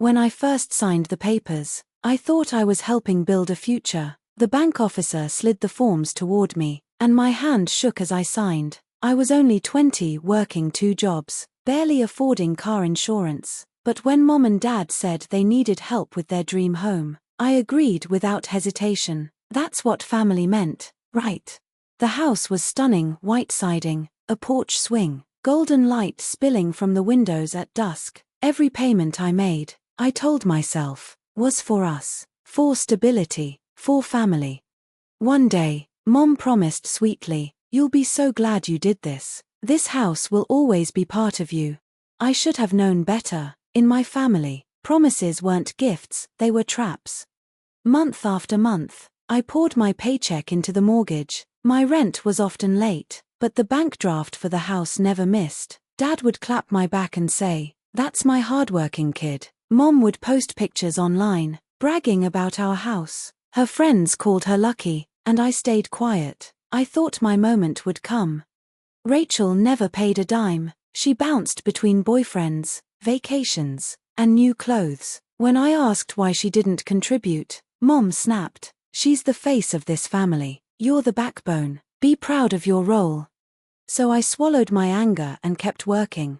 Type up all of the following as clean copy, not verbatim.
When I first signed the papers, I thought I was helping build a future. The bank officer slid the forms toward me, and my hand shook as I signed. I was only 20, working 2 jobs, barely affording car insurance. But when Mom and Dad said they needed help with their dream home, I agreed without hesitation. That's what family meant, right? The house was stunning, white siding, a porch swing, golden light spilling from the windows at dusk. Every payment I made, I told myself, was for us, for stability, for family. One day, Mom promised sweetly, "You'll be so glad you did this. This house will always be part of you." I should have known better. In my family, promises weren't gifts, they were traps. Month after month, I poured my paycheck into the mortgage. My rent was often late, but the bank draft for the house never missed. Dad would clap my back and say, "That's my hardworking kid." Mom would post pictures online, bragging about our house. Her friends called her lucky, and I stayed quiet. I thought my moment would come. Rachel never paid a dime. She bounced between boyfriends, vacations, and new clothes. When I asked why she didn't contribute, Mom snapped, "She's the face of this family. You're the backbone. Be proud of your role." So I swallowed my anger and kept working.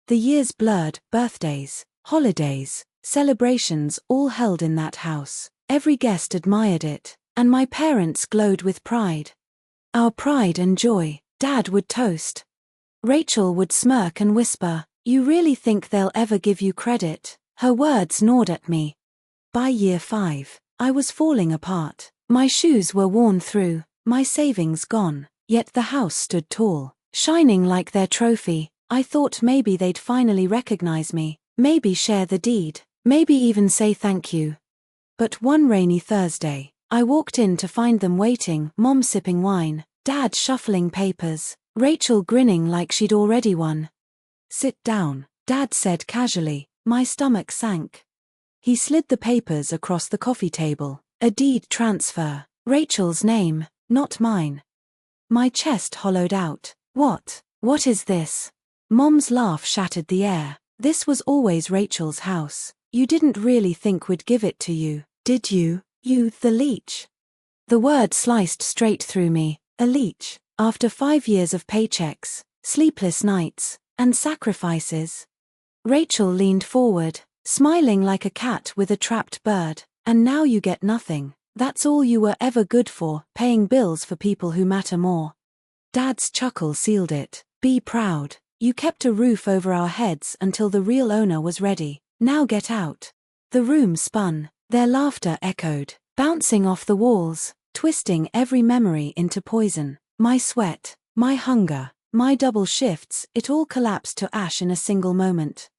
The years blurred, birthdays, holidays, celebrations all held in that house. Every guest admired it, and my parents glowed with pride. Our pride and joy. Dad would toast. Rachel would smirk and whisper, "You really think they'll ever give you credit?" Her words gnawed at me. By year 5, I was falling apart. My shoes were worn through, my savings gone, yet the house stood tall, shining like their trophy. I thought maybe they'd finally recognize me, maybe share the deed, maybe even say thank you. But one rainy Thursday, I walked in to find them waiting, Mom sipping wine, Dad shuffling papers, Rachel grinning like she'd already won. "Sit down," Dad said casually. My stomach sank. He slid the papers across the coffee table. A deed transfer. Rachel's name, not mine. My chest hollowed out. What is this? Mom's laugh shattered the air. "This was always Rachel's house. You didn't really think we'd give it to you, did you? You, the leech." The word sliced straight through me. A leech. After 5 years of paychecks, sleepless nights, and sacrifices. Rachel leaned forward, smiling like a cat with a trapped bird. "And now you get nothing. That's all you were ever good for, paying bills for people who matter more." Dad's chuckle sealed it. "Be proud. You kept a roof over our heads until the real owner was ready. Now get out." The room spun. Their laughter echoed, bouncing off the walls, twisting every memory into poison. My sweat, my hunger, my double shifts, it all collapsed to ash in a single moment.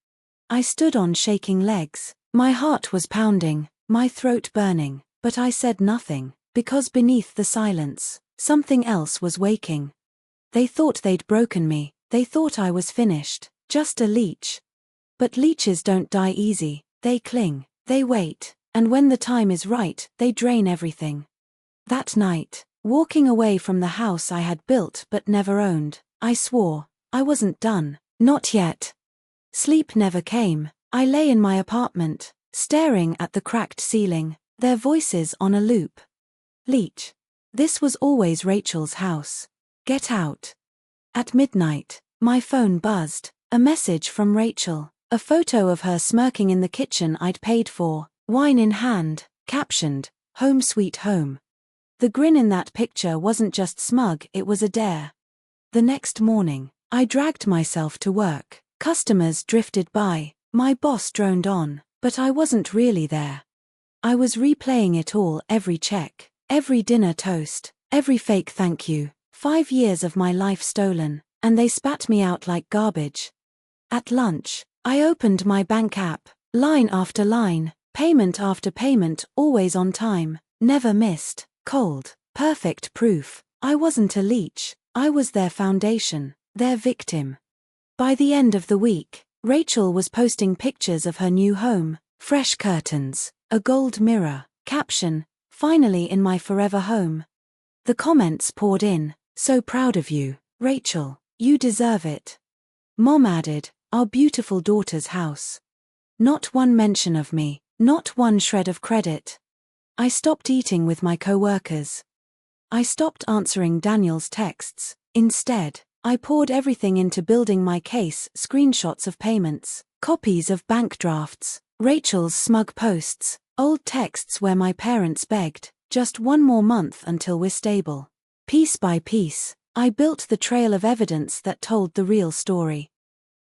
I stood on shaking legs. My heart was pounding, my throat burning, but I said nothing, because beneath the silence, something else was waking. They thought they'd broken me, they thought I was finished, just a leech. But leeches don't die easy, they cling, they wait, and when the time is right, they drain everything. That night, walking away from the house I had built but never owned, I swore, I wasn't done, not yet. Sleep never came. I lay in my apartment, staring at the cracked ceiling, their voices on a loop. Leech. This was always Rachel's house. Get out. At midnight, my phone buzzed, a message from Rachel, a photo of her smirking in the kitchen I'd paid for, wine in hand, captioned, "Home Sweet Home." The grin in that picture wasn't just smug, it was a dare. The next morning, I dragged myself to work. Customers drifted by, my boss droned on, but I wasn't really there. I was replaying it all, every check, every dinner toast, every fake thank you, 5 years of my life stolen, and they spat me out like garbage. At lunch, I opened my bank app, line after line, payment after payment, always on time, never missed, cold, perfect proof. I wasn't a leech, I was their foundation, their victim. By the end of the week, Rachel was posting pictures of her new home, fresh curtains, a gold mirror, caption, "Finally in my forever home." The comments poured in, "So proud of you, Rachel, you deserve it." Mom added, "Our beautiful daughter's house." Not one mention of me, not one shred of credit. I stopped eating with my co-workers. I stopped answering Daniel's texts. Instead, I poured everything into building my case: screenshots of payments, copies of bank drafts, Rachel's smug posts, old texts where my parents begged, just one more month until we're stable. Piece by piece, I built the trail of evidence that told the real story.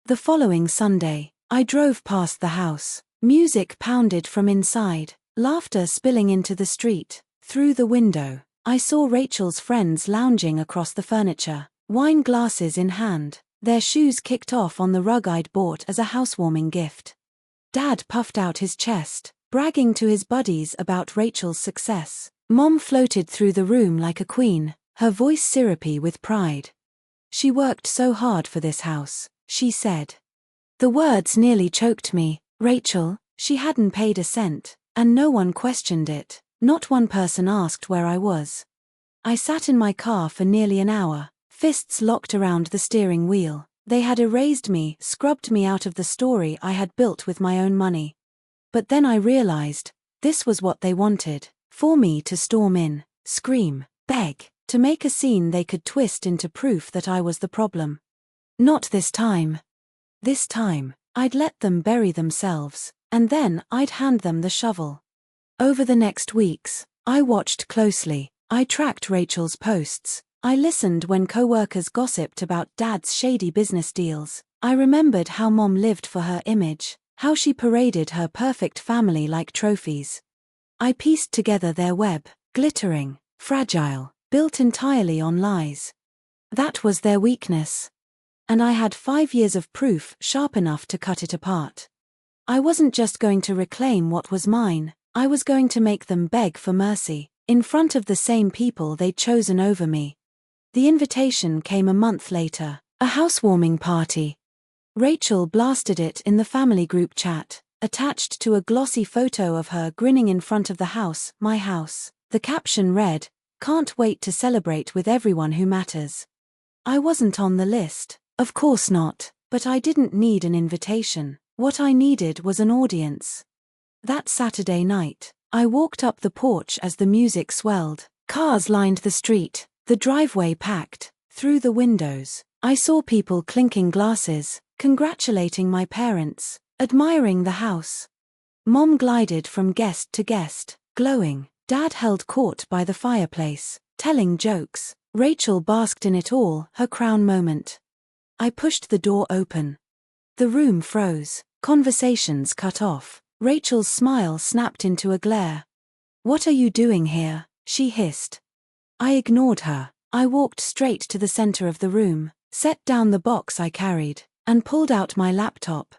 The following Sunday, I drove past the house. Music pounded from inside, laughter spilling into the street. Through the window, I saw Rachel's friends lounging across the furniture, wine glasses in hand, their shoes kicked off on the rug I'd bought as a housewarming gift. Dad puffed out his chest, bragging to his buddies about Rachel's success. Mom floated through the room like a queen, her voice syrupy with pride. "She worked so hard for this house," she said. The words nearly choked me. Rachel, she hadn't paid a cent, and no one questioned it. Not one person asked where I was. I sat in my car for nearly an hour, fists locked around the steering wheel. They had erased me, scrubbed me out of the story I had built with my own money. But then I realized, this was what they wanted, for me to storm in, scream, beg, to make a scene they could twist into proof that I was the problem. Not this time. This time, I'd let them bury themselves, and then I'd hand them the shovel. Over the next weeks, I watched closely. I tracked Rachel's posts. I listened when co-workers gossiped about Dad's shady business deals. I remembered how Mom lived for her image, how she paraded her perfect family like trophies. I pieced together their web, glittering, fragile, built entirely on lies. That was their weakness. And I had 5 years of proof sharp enough to cut it apart. I wasn't just going to reclaim what was mine, I was going to make them beg for mercy, in front of the same people they'd chosen over me. The invitation came a month later, a housewarming party. Rachel blasted it in the family group chat, attached to a glossy photo of her grinning in front of the house, my house. The caption read, "Can't wait to celebrate with everyone who matters." I wasn't on the list, of course not, but I didn't need an invitation. What I needed was an audience. That Saturday night, I walked up the porch as the music swelled. Cars lined the street, the driveway packed. Through the windows, I saw people clinking glasses, congratulating my parents, admiring the house. Mom glided from guest to guest, glowing. Dad held court by the fireplace, telling jokes. Rachel basked in it all, her crown moment. I pushed the door open. The room froze, conversations cut off. Rachel's smile snapped into a glare. "What are you doing here?" she hissed. I ignored her. I walked straight to the center of the room, set down the box I carried, and pulled out my laptop.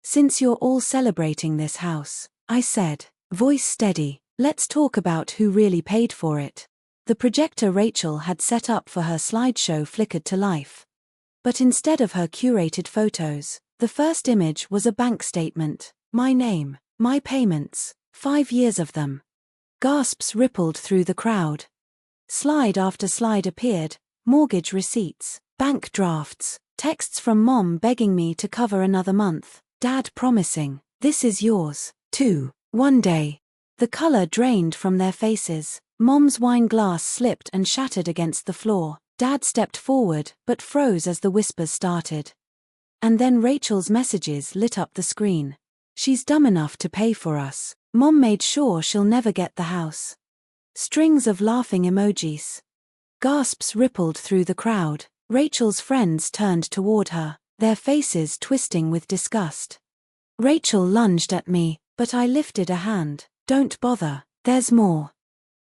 "Since you're all celebrating this house," I said, voice steady, "let's talk about who really paid for it." The projector Rachel had set up for her slideshow flickered to life. But instead of her curated photos, the first image was a bank statement. My name, my payments, 5 years of them. Gasps rippled through the crowd. Slide after slide appeared, mortgage receipts, bank drafts, texts from Mom begging me to cover another month, Dad promising, "This is yours, too, one day." The color drained from their faces. Mom's wine glass slipped and shattered against the floor. Dad stepped forward but froze as the whispers started. And then Rachel's messages lit up the screen. "She's dumb enough to pay for us. Mom made sure she'll never get the house." Strings of laughing emojis. Gasps rippled through the crowd. Rachel's friends turned toward her, their faces twisting with disgust. Rachel lunged at me, but I lifted a hand. "Don't bother, there's more."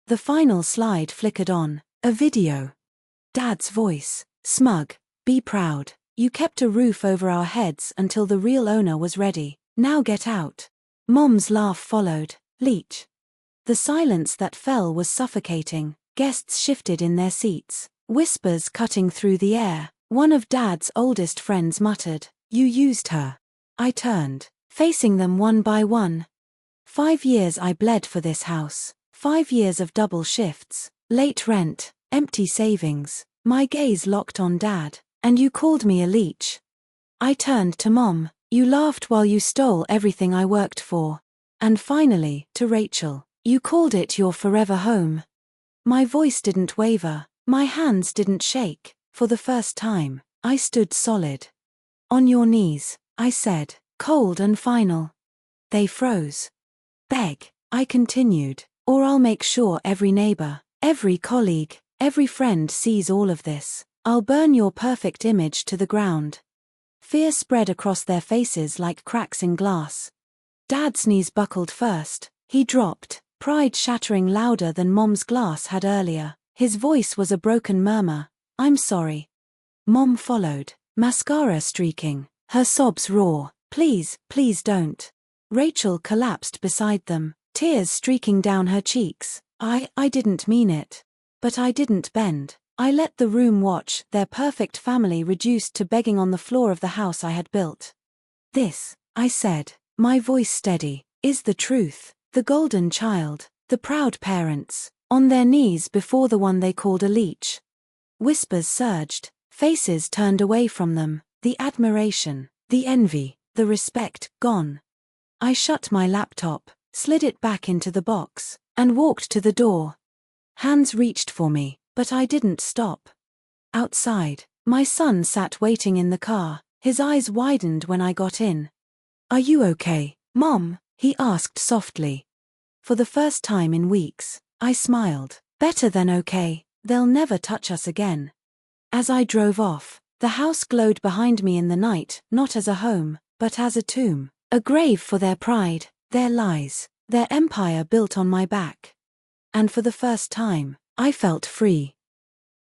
The final slide flickered on, a video. Dad's voice, smug, "Be proud. You kept a roof over our heads until the real owner was ready. Now get out." Mom's laugh followed, "Leech." The silence that fell was suffocating. Guests shifted in their seats, whispers cutting through the air. One of Dad's oldest friends muttered, "You used her." I turned, facing them one by one. 5 years I bled for this house. 5 years of double shifts, late rent, empty savings. My gaze locked on Dad. "And you called me a leech." I turned to Mom. You laughed while you stole everything I worked for. And finally, to Rachel, you called it your forever home. My voice didn't waver, my hands didn't shake. For the first time, I stood solid. On your knees, I said, cold and final. They froze. Beg, I continued, or I'll make sure every neighbor, every colleague, every friend sees all of this. I'll burn your perfect image to the ground. Fear spread across their faces like cracks in glass. Dad's knees buckled first. He dropped, pride shattering louder than Mom's glass had earlier. His voice was a broken murmur. I'm sorry. Mom followed, mascara streaking, her sobs raw. Please, please don't. Rachel collapsed beside them, tears streaking down her cheeks. I didn't mean it. But I didn't bend. I let the room watch their perfect family reduced to begging on the floor of the house I had built. This, I said, my voice steady, is the truth. The golden child, the proud parents, on their knees before the one they called a leech. Whispers surged, faces turned away from them, the admiration, the envy, the respect, gone. I shut my laptop, slid it back into the box, and walked to the door. Hands reached for me, but I didn't stop. Outside, my son sat waiting in the car, his eyes widened when I got in. Are you okay, Mom? He asked softly. For the first time in weeks, I smiled. Better than okay, they'll never touch us again. As I drove off, the house glowed behind me in the night, not as a home, but as a tomb, a grave for their pride, their lies, their empire built on my back. And for the first time, I felt free.